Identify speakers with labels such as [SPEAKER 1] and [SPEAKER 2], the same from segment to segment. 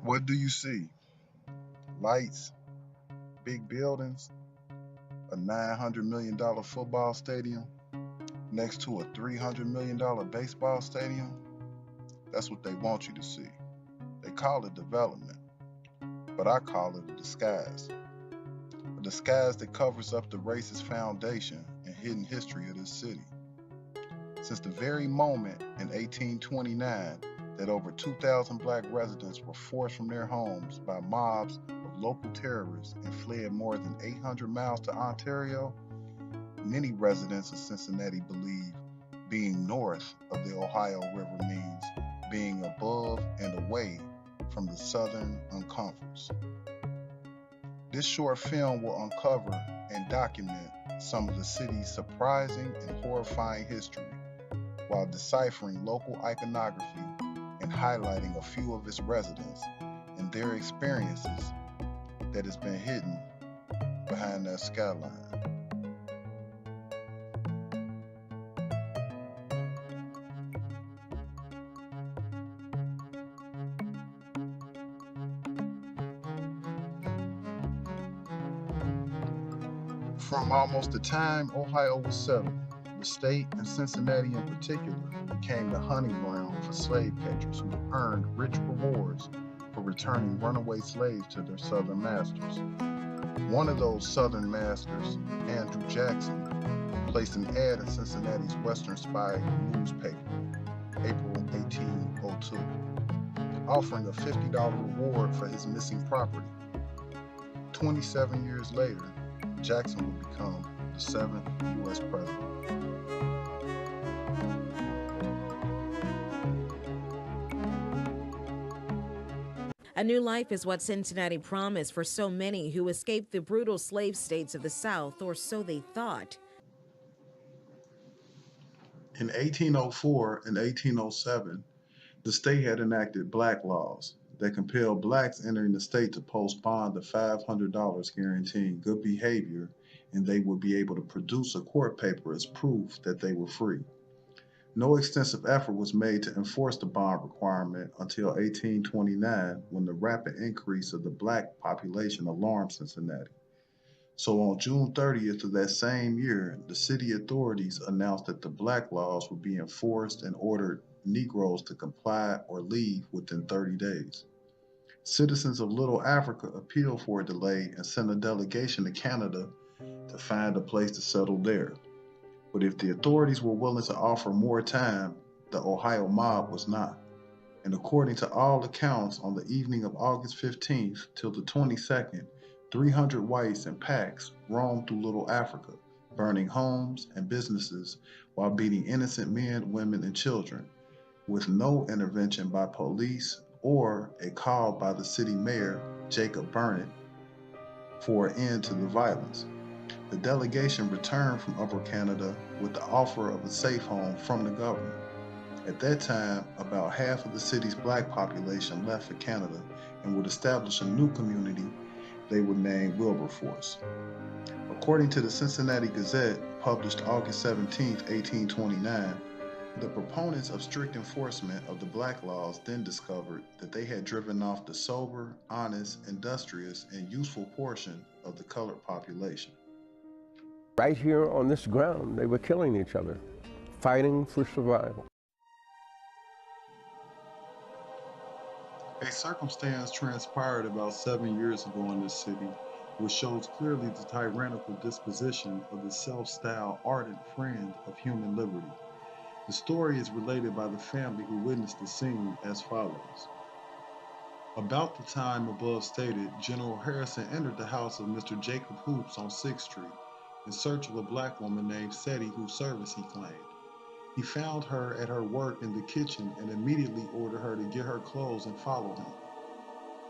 [SPEAKER 1] What do you see? Lights, big buildings, a $900 million football stadium next to a $300 million baseball stadium? That's what they want you to see. They call it development, but I call it a disguise. A disguise that covers up the racist foundation and hidden history of this city. Since the very moment in 1829 that over 2,000 black residents were forced from their homes by mobs of local terrorists and fled more than 800 miles to Ontario, many residents of Cincinnati believe being north of the Ohio River means being above and away from the Southern Uncomforts. This short film will uncover and document some of the city's surprising and horrifying history while deciphering local iconography and highlighting a few of its residents and their experiences that has been hidden behind that skyline. From almost the time Ohio was settled, the state, and Cincinnati in particular, became the hunting ground for slave catchers who earned rich rewards for returning runaway slaves to their southern masters. One of those southern masters, Andrew Jackson, placed an ad in Cincinnati's Western Spy newspaper, April 1802, offering a $50 reward for his missing property. 27 years later, Jackson would become the seventh U.S. president.
[SPEAKER 2] A new life is what Cincinnati promised for so many who escaped the brutal slave states of the South, or so they thought.
[SPEAKER 1] In 1804 and 1807, the state had enacted black laws that compelled blacks entering the state to post bond of $500 guaranteeing good behavior, and they would be able to produce a court paper as proof that they were free. No extensive effort was made to enforce the bond requirement until 1829 when the rapid increase of the black population alarmed Cincinnati. So on June 30th of that same year, the city authorities announced that the black laws would be enforced and ordered Negroes to comply or leave within 30 days. Citizens of Little Africa appealed for a delay and sent a delegation to Canada to find a place to settle there. But if the authorities were willing to offer more time, the Ohio mob was not. And according to all accounts, on the evening of August 15th till the 22nd, 300 whites in packs roamed through Little Africa, burning homes and businesses while beating innocent men, women, and children, with no intervention by police or a call by the city mayor, Jacob Burnett, for an end to the violence. The delegation returned from Upper Canada with the offer of a safe home from the government. At that time, about half of the city's black population left for Canada and would establish a new community they would name Wilberforce. According to the Cincinnati Gazette, published August 17, 1829, the proponents of strict enforcement of the black laws then discovered that they had driven off the sober, honest, industrious, and useful portion of the colored population.
[SPEAKER 3] Right here on this ground, they were killing each other, fighting for survival.
[SPEAKER 1] A circumstance transpired about 7 years ago in this city, which shows clearly the tyrannical disposition of the self-styled ardent friend of human liberty. The story is related by the family who witnessed the scene as follows. About the time above stated, General Harrison entered the house of Mr. Jacob Hoops on 6th Street in search of a black woman named Setty whose service he claimed. He found her at her work in the kitchen and immediately ordered her to get her clothes and follow him.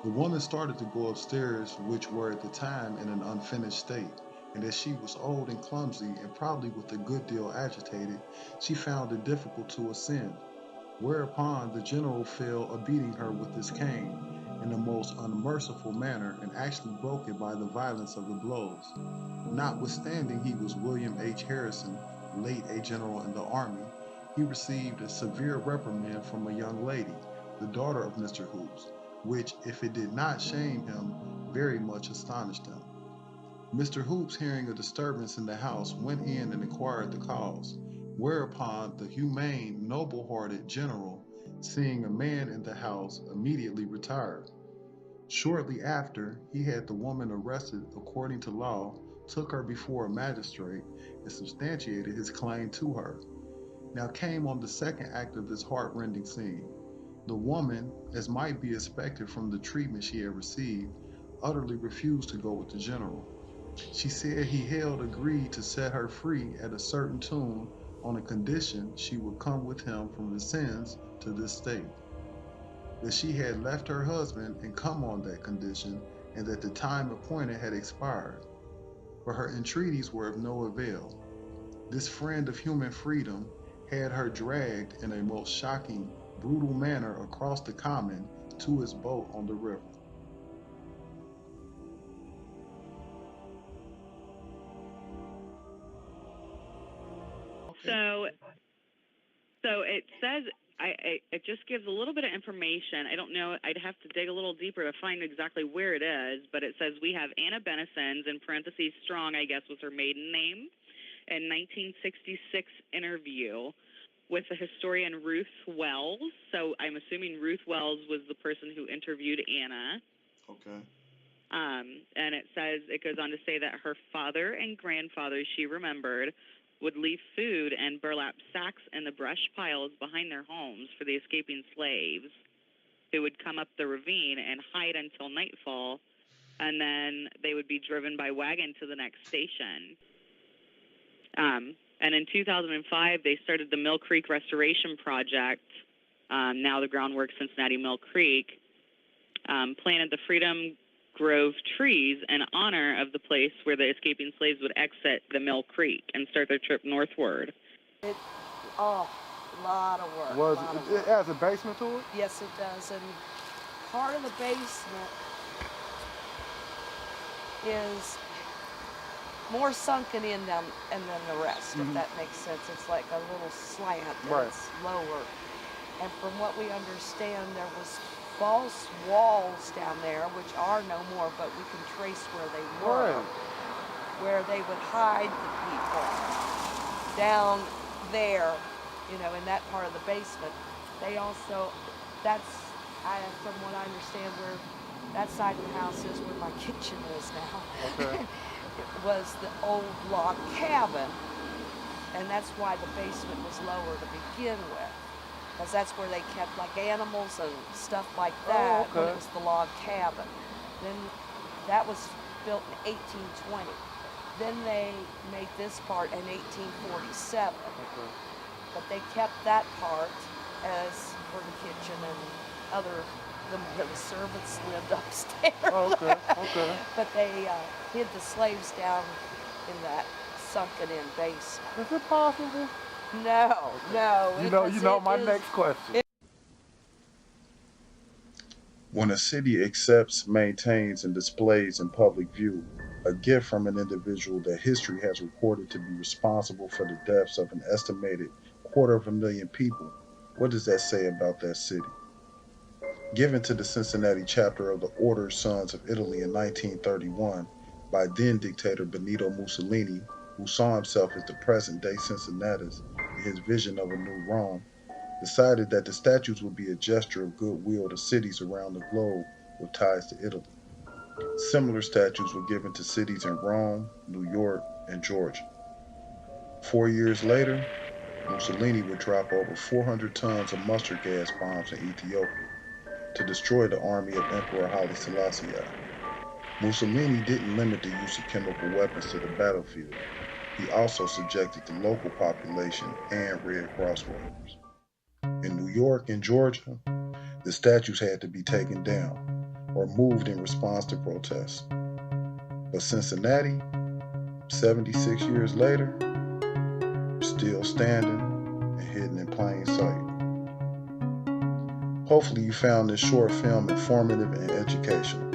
[SPEAKER 1] The woman started to go upstairs, which were at the time in an unfinished state, and as she was old and clumsy and probably with a good deal agitated, she found it difficult to ascend, whereupon the general fell a beating her with his cane in the most unmerciful manner and actually broke it by the violence of the blows. Notwithstanding he was William H. Harrison, late a general in the Army, he received a severe reprimand from a young lady, the daughter of Mr. Hoops, which, if it did not shame him, very much astonished him. Mr. Hoops, hearing a disturbance in the house, went in and inquired the cause, whereupon the humane, noble-hearted general, seeing a man in the house, immediately retired. Shortly after, he had the woman arrested according to law, took her before a magistrate, and substantiated his claim to her. Now came on the second act of this heart-rending scene. The woman, as might be expected from the treatment she had received, utterly refused to go with the general. She said he held agreed to set her free at a certain tune on a condition she would come with him from Vincennes to this state, that she had left her husband and come on that condition, and that the time appointed had expired. But her entreaties were of no avail. This friend of human freedom had her dragged in a most shocking, brutal manner across the common to his boat on the river. Okay.
[SPEAKER 4] So it says, it just gives a little bit of information. I don't know. I'd have to dig a little deeper to find exactly where it is, but it says we have Anna Benison's, in parentheses, Strong, I guess was her maiden name, in 1966 interview with the historian Ruth Wells. So I'm assuming Ruth Wells was the person who interviewed Anna.
[SPEAKER 1] Okay.
[SPEAKER 4] And it says, it goes on to say that her father and grandfather, she remembered, would leave food and burlap sacks in the brush piles behind their homes for the escaping slaves, who would come up the ravine and hide until nightfall, and then they would be driven by wagon to the next station. And in 2005, they started the Mill Creek Restoration Project, now the Groundwork Cincinnati Mill Creek, planted the Freedom Grove trees in honor of the place where the escaping slaves would exit the Mill Creek and start their trip northward.
[SPEAKER 5] A lot of work.
[SPEAKER 6] It has a basement to it?
[SPEAKER 5] Yes, it does. And part of the basement is more sunken in them and than the rest, if that makes sense. It's like a little slant and it's lower. And from what we understand, there was false walls down there, which are no more, but we can trace where they were, where they would hide the people down there, you know, in that part of the basement. They also, from what I understand, where that side of the house is where my kitchen is now. Okay. It was the old log cabin, and that's why the basement was lower to begin with. Because that's where they kept like animals and stuff like that when it was the log cabin. Then that was built in 1820. Then they made this part in 1847. But they kept that part as for the kitchen and the servants lived upstairs. But they hid the slaves down in that sunken in basement.
[SPEAKER 6] Is it possible?
[SPEAKER 5] No.
[SPEAKER 6] You know my next question.
[SPEAKER 1] When a city accepts, maintains, and displays in public view a gift from an individual that history has recorded to be responsible for the deaths of an estimated 250,000 people, what does that say about that city? Given to the Cincinnati chapter of the Order Sons of Italy in 1931 by then dictator Benito Mussolini, who saw himself as the present-day Cincinnatus in his vision of a new Rome, decided that the statues would be a gesture of goodwill to cities around the globe with ties to Italy. Similar statues were given to cities in Rome, New York, and Georgia. 4 years later, Mussolini would drop over 400 tons of mustard gas bombs in Ethiopia to destroy the army of Emperor Haile Selassie. Mussolini didn't limit the use of chemical weapons to the battlefield. He also subjected the local population and Red Cross workers. In New York and Georgia, the statues had to be taken down or moved in response to protests. But Cincinnati, 76 years later, still standing and hidden in plain sight. Hopefully you found this short film informative and educational.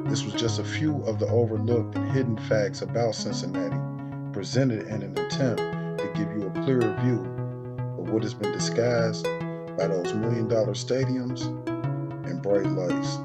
[SPEAKER 1] This was just a few of the overlooked and hidden facts about Cincinnati, presented in an attempt to give you a clearer view of what has been disguised by those $1 million stadiums and bright lights.